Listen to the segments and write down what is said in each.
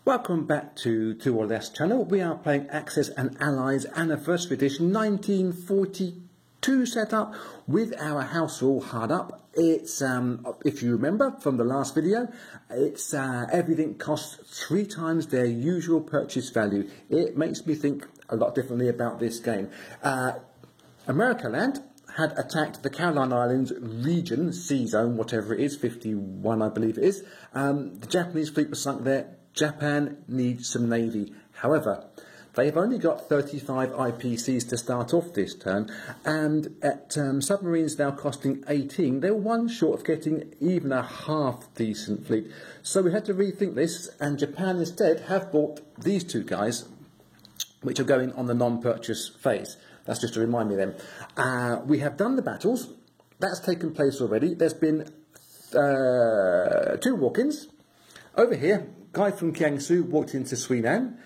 Welcome back to 2orLess channel. We are playing Axis and Allies Anniversary Edition 1942 setup with our house all hard up. It's, if you remember from the last video, it's everything costs 3 times their usual purchase value. It makes me think a lot differently about this game. America Land had attacked the Caroline Islands region, sea zone, whatever it is, 51 I believe it is. The Japanese fleet was sunk there. Japan needs some navy. However, they've only got 35 IPCs to start off this turn, and at submarines now costing 18, they're one short of getting even a half decent fleet. So we had to rethink this, and Japan instead have bought these two guys, which are going on the non-purchase phase. That's just to remind me of them. We have done the battles. That's taken place already. There's been 2 walk-ins. Over here, guy from Kiangsu walked into Suinan,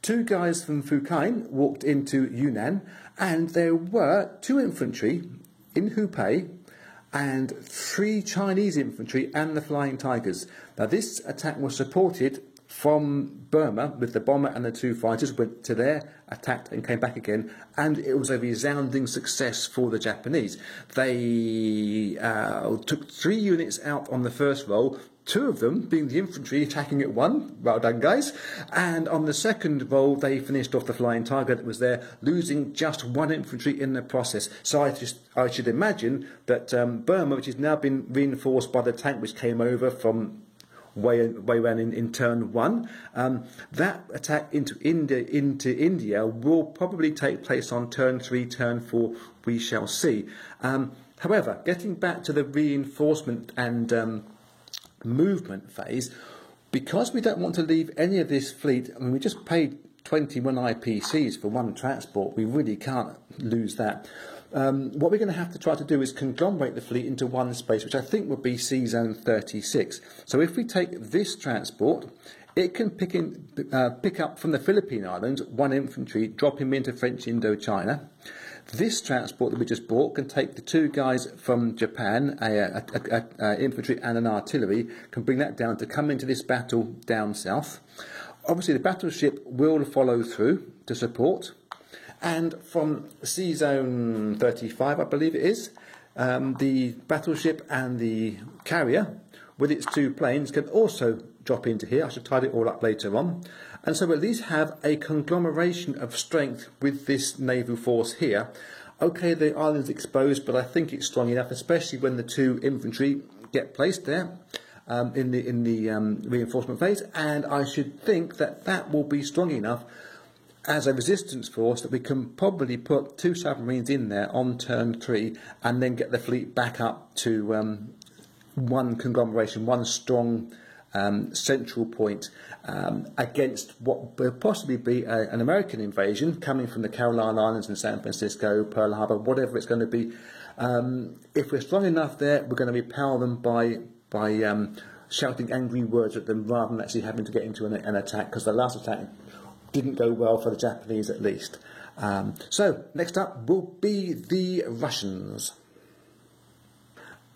2 guys from Fukain walked into Yunnan, and there were 2 infantry in Hubei and 3 Chinese infantry and the Flying Tigers. Now this attack was supported from Burma with the bomber and the 2 fighters, went to there, attacked and came back again, and it was a resounding success for the Japanese. They took 3 units out on the first roll, 2 of them being the infantry attacking at 1, well done guys, and on the second roll they finished off the Flying Tiger that was there, losing just 1 infantry in the process. So I should imagine that Burma, which has now been reinforced by the tank which came over from way around in turn 1, that attack into India will probably take place on turn 3, turn 4, we shall see. However, getting back to the reinforcement and movement phase, because we don't want to leave any of this fleet, I mean we just paid 21 IPCs for 1 transport, we really can't lose that. What we're going to have to try to do is conglomerate the fleet into one space, which I think would be Sea Zone 36. So if we take this transport, it can pick up from the Philippine Islands 1 infantry, drop him into French Indochina. This transport that we just bought can take the 2 guys from Japan, infantry and an artillery, can bring that down to come into this battle down south. Obviously the battleship will follow through to support. And from Sea Zone 35, I believe it is, the battleship and the carrier, with its 2 planes, can also drop into here. I should tidy it all up later on. And so at least have a conglomeration of strength with this naval force here. Okay, the island's exposed, but I think it's strong enough, especially when the 2 infantry get placed there in the reinforcement phase. And I should think that that will be strong enough as a resistance force that we can probably put 2 submarines in there on turn 3 and then get the fleet back up to 1 conglomeration, 1 strong central point against what will possibly be an American invasion coming from the Caroline Islands and San Francisco, Pearl Harbor, whatever it's going to be. If we're strong enough there, we're going to repel them by shouting angry words at them rather than actually having to get into an attack, because the last attack didn't go well for the Japanese at least. So next up will be the Russians.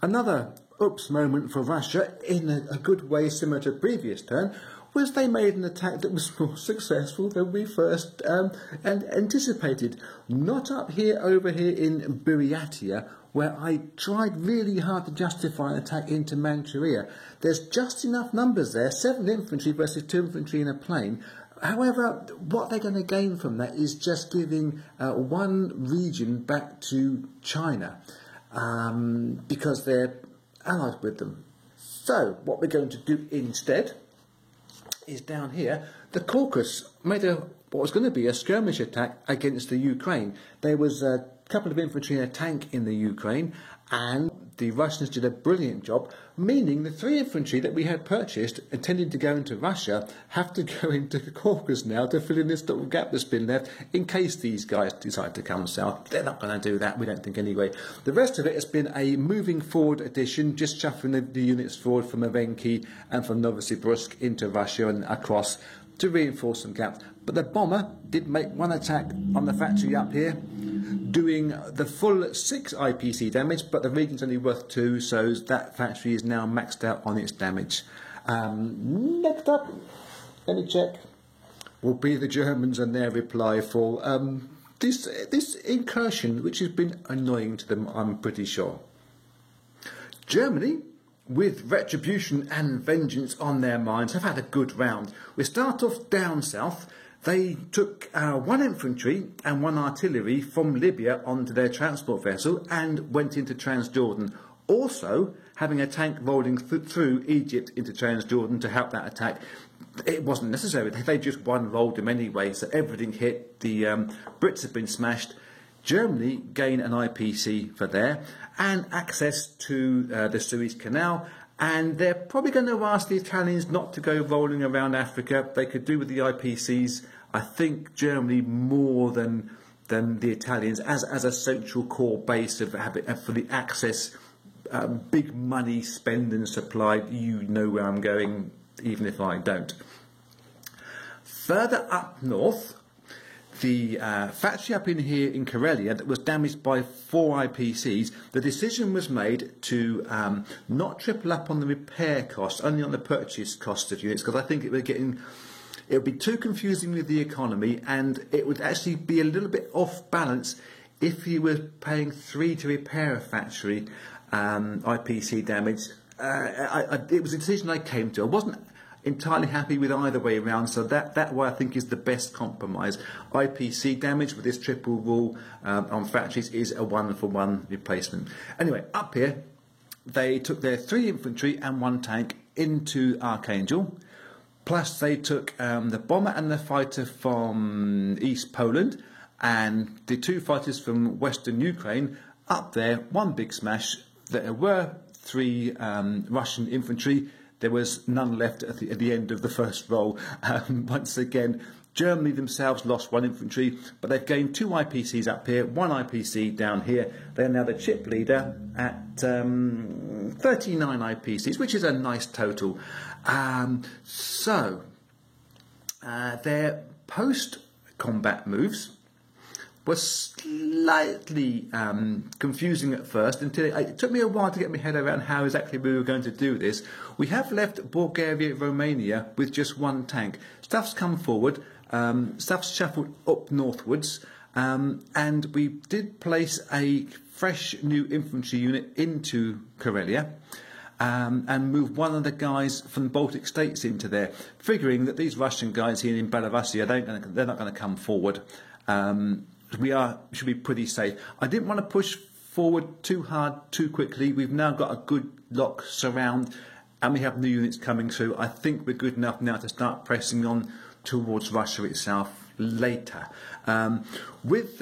Another oops moment for Russia, in a good way similar to the previous turn, was they made an attack that was more successful than we first anticipated. Not up here, over here in Buryatia, where I tried really hard to justify an attack into Manchuria. There's just enough numbers there, 7 infantry versus 2 infantry in a plane. However, what they're going to gain from that is just giving 1 region back to China, because they're allied with them. So what we're going to do instead is down here, the Caucasus made what was going to be a skirmish attack against the Ukraine. There was a couple of infantry and a tank in the Ukraine, and the Russians did a brilliant job, meaning the 3 infantry that we had purchased intending to go into Russia have to go into the Caucasus now to fill in this little gap that's been left in case these guys decide to come south. They're not going to do that, we don't think anyway. The rest of it has been a moving forward addition, just shuffling the units forward from Evenki and from Novosibirsk into Russia and across to reinforce some gaps. But the bomber did make 1 attack on the factory up here, doing the full 6 IPC damage, but the region's only worth 2, so that factory is now maxed out on its damage. Next up, Let me check. Will be the Germans and their reply for this incursion, which has been annoying to them, I'm pretty sure. Germany, with retribution and vengeance on their minds, have had a good round. We start off down south. They took 1 infantry and 1 artillery from Libya onto their transport vessel and went into Transjordan. Also, having a tank rolling through Egypt into Transjordan to help that attack. It wasn't necessary. They just one-rolled them anyway, so everything hit. The Brits have been smashed. Germany gain an IPC for there and access to the Suez Canal. And they're probably going to ask the Italians not to go rolling around Africa. They could do with the IPCs, I think, Germany more than the Italians as a central core base of for the access, big money spend and supply. You know where I'm going, even if I don't. Further up north, the factory up in here in Karelia that was damaged by 4 IPCs, the decision was made to not triple up on the repair cost, only on the purchase cost of units, because I think it would be too confusing with the economy, and it would actually be a little bit off balance if you were paying 3 to repair a factory IPC damage. It was a decision I came to. I wasn't entirely happy with either way around, so that way I think is the best compromise. IPC damage with this triple rule on factories is a 1-for-1 replacement. Anyway, up here they took their 3 infantry and 1 tank into Archangel, plus they took the bomber and the fighter from East Poland and the 2 fighters from Western Ukraine up there. One big smash. There were 3 Russian infantry. There was none left at the end of the first roll. Once again, Germany themselves lost 1 infantry, but they've gained 2 IPCs up here, 1 IPC down here. They're now the chip leader at 39 IPCs, which is a nice total. Their post-combat moves was slightly confusing at first, until it took me a while to get my head around how exactly we were going to do this. We have left Bulgaria, Romania with just 1 tank. Stuff's come forward, stuff's shuffled up northwards, and we did place a fresh new infantry unit into Karelia and move 1 of the guys from the Baltic states into there, figuring that these Russian guys here in Belarusia, they're not going to come forward. Should be pretty safe. I didn't want to push forward too hard too quickly. We've now got a good lock surround and we have new units coming through. I think we're good enough now to start pressing on towards Russia itself later. With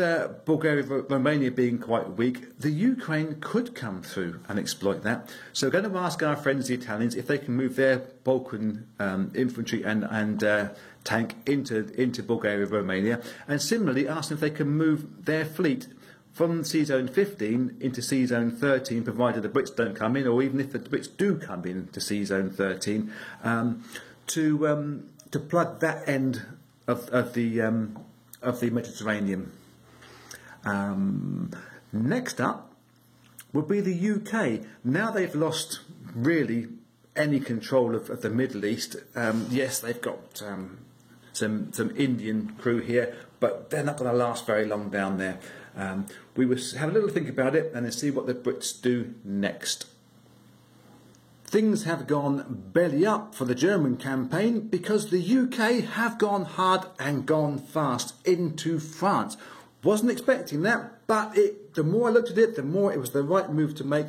Bulgaria, Romania being quite weak, the Ukraine could come through and exploit that. So we're going to ask our friends the Italians if they can move their Balkan infantry and tank into Bulgaria, Romania, and similarly ask them if they can move their fleet from Sea Zone 15 into Sea Zone 13, provided the Brits don't come in, or even if the Brits do come in to Sea Zone 13, to plug that end of the Mediterranean. Next up would be the UK. Now they've lost really any control of the Middle East. Yes, they've got some Indian crew here, but they're not going to last very long down there. We will have a little think about it and then see what the Brits do next. Things have gone belly up for the German campaign because the UK have gone hard and gone fast into France. Wasn't expecting that, but the more I looked at it, the more it was the right move to make,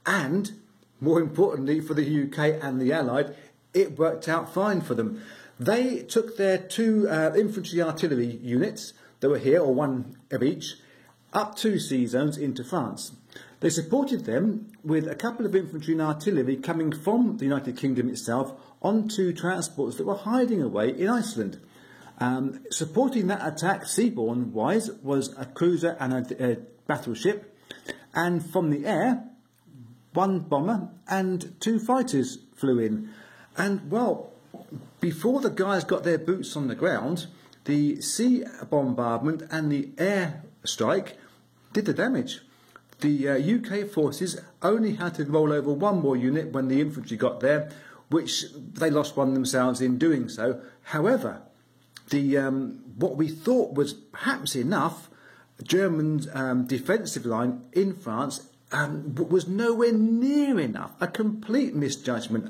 and more importantly for the UK and the Allied, it worked out fine for them. They took their 2 infantry artillery units that were here, or 1 of each, up 2 sea zones into France. They supported them with a couple of infantry and artillery coming from the United Kingdom itself onto transports that were hiding away in Iceland. Supporting that attack, seaborne-wise, was a cruiser and a battleship, and from the air, 1 bomber and 2 fighters flew in. And, well, before the guys got their boots on the ground, the sea bombardment and the air strike did the damage. The UK forces only had to roll over 1 more unit when the infantry got there, which they lost one themselves in doing so. However, the what we thought was perhaps enough, German defensive line in France was nowhere near enough. A complete misjudgment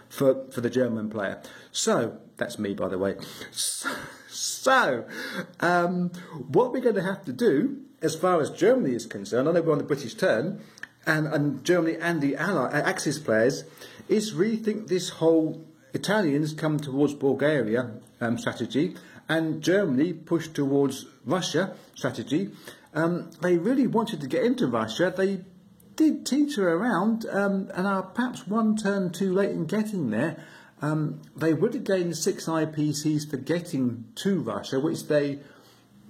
for the German player. So, that's me, by the way. So, what we're going to have to do, as far as Germany is concerned, I know we're on the British turn, and Germany and the Axis players, is rethink this whole Italians come towards Bulgaria strategy, and Germany push towards Russia strategy. They really wanted to get into Russia. They did teeter around and are perhaps one turn too late in getting there. They would have gained 6 IPCs for getting to Russia, which they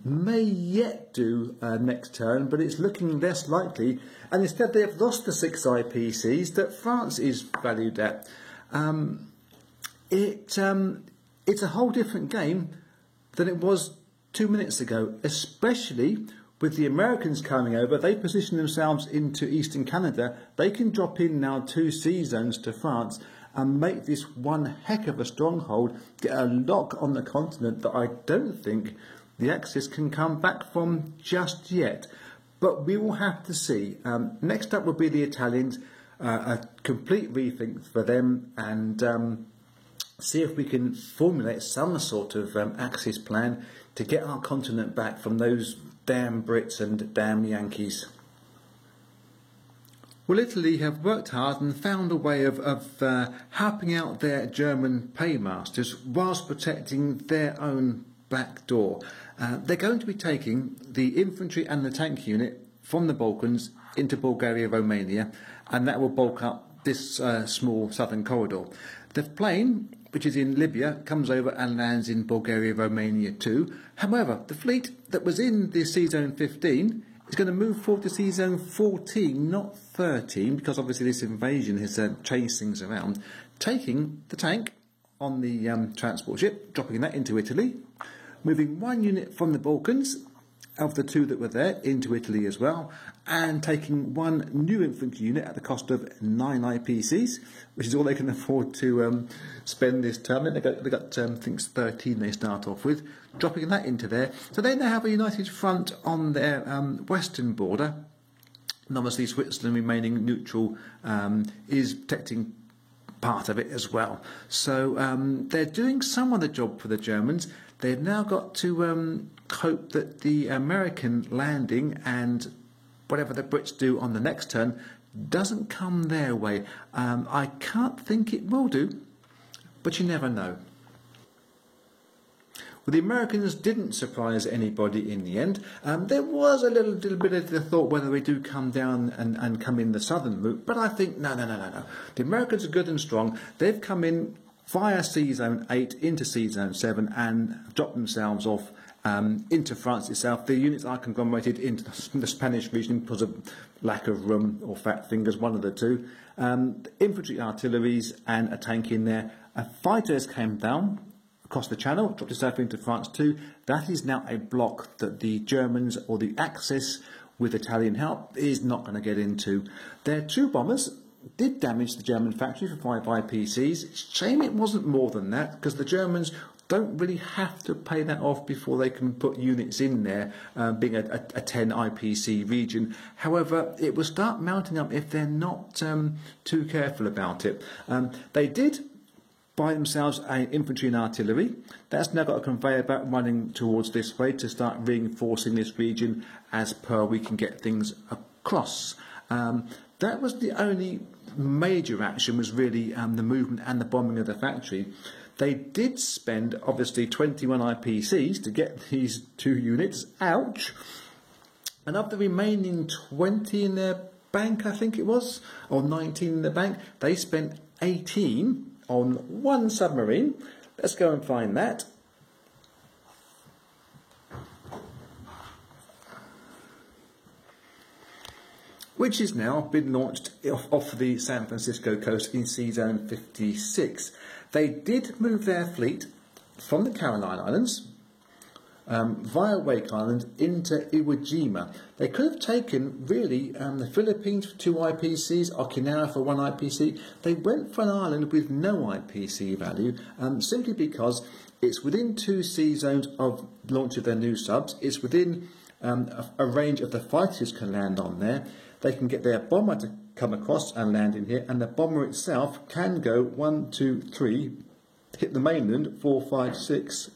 may yet do next turn, but it's looking less likely. And instead they have lost the 6 IPCs that France is valued at. It's a whole different game than it was 2 minutes ago, especially with the Americans coming over. They position themselves into eastern Canada. They can drop in now 2 sea zones to France and make this one heck of a stronghold, get a lock on the continent that I don't think the Axis can come back from just yet. But we will have to see. Next up will be the Italians, a complete rethink for them, and see if we can formulate some sort of Axis plan to get our continent back from those damn Brits and damn Yankees. Well, Italy have worked hard and found a way of helping out their German paymasters whilst protecting their own back door. They're going to be taking the infantry and the tank unit from the Balkans into Bulgaria, Romania, and that will bulk up this small southern corridor. The plane, which is in Libya, comes over and lands in Bulgaria, Romania too. However, the fleet that was in the Sea Zone 15 is going to move forward to Sea Zone 14, not 13, because obviously this invasion has changed things around, taking the tank on the transport ship, dropping that into Italy, moving 1 unit from the Balkans, of the 2 that were there, into Italy as well, and taking 1 new infantry unit at the cost of 9 IPCs, which is all they can afford to spend this term. They got I think it's 13 they start off with, dropping that into there. So they now have a united front on their western border, and obviously Switzerland remaining neutral is protecting part of it as well. So they're doing some of the job for the Germans. They've now got to hope that the American landing and whatever the Brits do on the next turn doesn't come their way. I can't think it will do, but you never know. Well, the Americans didn't surprise anybody in the end. There was a little bit of the thought whether they do come down and come in the southern route, but I think no. The Americans are good and strong. They've come in via Sea Zone 8 into Sea Zone 7 and dropped themselves off into France itself. The units are conglomerated into the Spanish region because of lack of room or fat fingers, one of the two. Infantry, artilleries and a tank in there. Fighters came down across the channel, dropped itself into France too. That is now a block that the Germans or the Axis with Italian help is not going to get into. Their 2 bombers did damage the German factory for 5 IPCs. It's a shame it wasn't more than that, because the Germans don't really have to pay that off before they can put units in there, being a 10 IPC region. However, it will start mounting up if they're not too careful about it. They did buy themselves an infantry and artillery. That's now got a conveyor belt running towards this way to start reinforcing this region as per we can get things across. That was the only major action, was really the movement and the bombing of the factory. They did spend, obviously, 21 IPCs to get these 2 units. Ouch! And of the remaining 20 in their bank, I think it was, or 19 in the bank, they spent 18 on 1 submarine. Let's go and find that. Which has now been launched off the San Francisco coast in Sea Zone 56. They did move their fleet from the Caroline Islands via Wake Island into Iwo Jima. They could have taken, really, the Philippines for 2 IPCs, Okinawa for 1 IPC. They went for an island with no IPC value, simply because it's within 2 sea zones of launch of their new subs. It's within a range of the fighters can land on there. They can get their bomber to come across and land in here, and the bomber itself can go 1, 2, 3, hit the mainland, 4, 5, 6,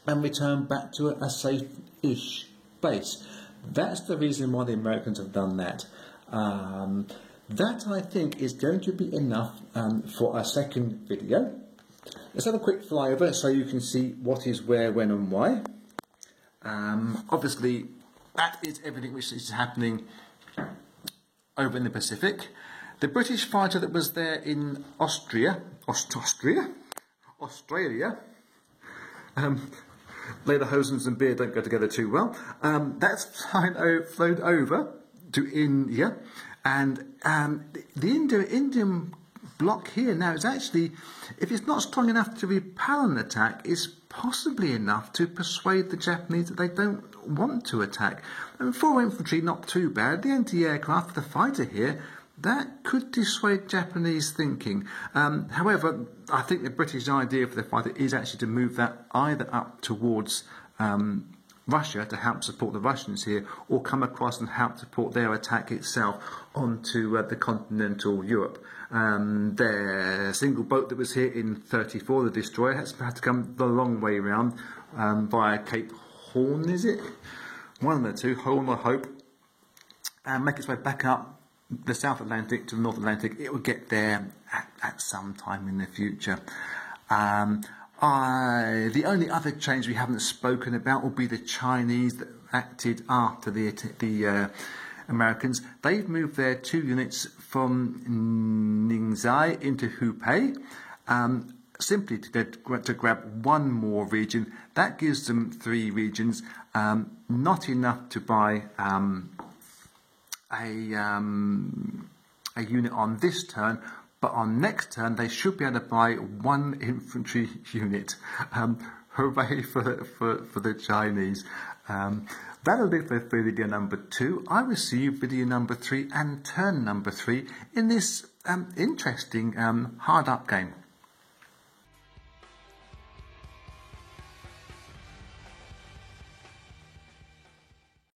and return back to a safe-ish base. That's the reason why the Americans have done that. That, I think, is going to be enough for a second video. Let's have a quick flyover so you can see what is where, when and why. Obviously, that is everything which is happening over in the Pacific. The British fighter that was there in Australia, lederhosens and beer don't go together too well. That's flown over to India, and the Indian block here now is actually, if it's not strong enough to repel an attack, is possibly enough to persuade the Japanese that they don't want to attack. And 4 infantry, not too bad. The anti-aircraft, the fighter here, that could dissuade Japanese thinking. However, I think the British idea for the fighter is actually to move that either up towards Russia to help support the Russians here, or come across and help support their attack itself onto the continental Europe. Their single boat that was here in 34, the destroyer, has had to come the long way round via Cape Horn, is it? One of the two, Horn or Hope, and make its way back up the South Atlantic to the North Atlantic. It will get there at some time in the future. The only other change we haven't spoken about will be the Chinese that acted after the Americans. They've moved their 2 units from Ningxi into Hubei, simply to grab 1 more region. That gives them 3 regions, not enough to buy a unit on this turn, but on next turn they should be able to buy 1 infantry unit. Hooray for the Chinese. That'll do for video number 2. I will see you video number 3 and turn number 3 in this interesting hard up game.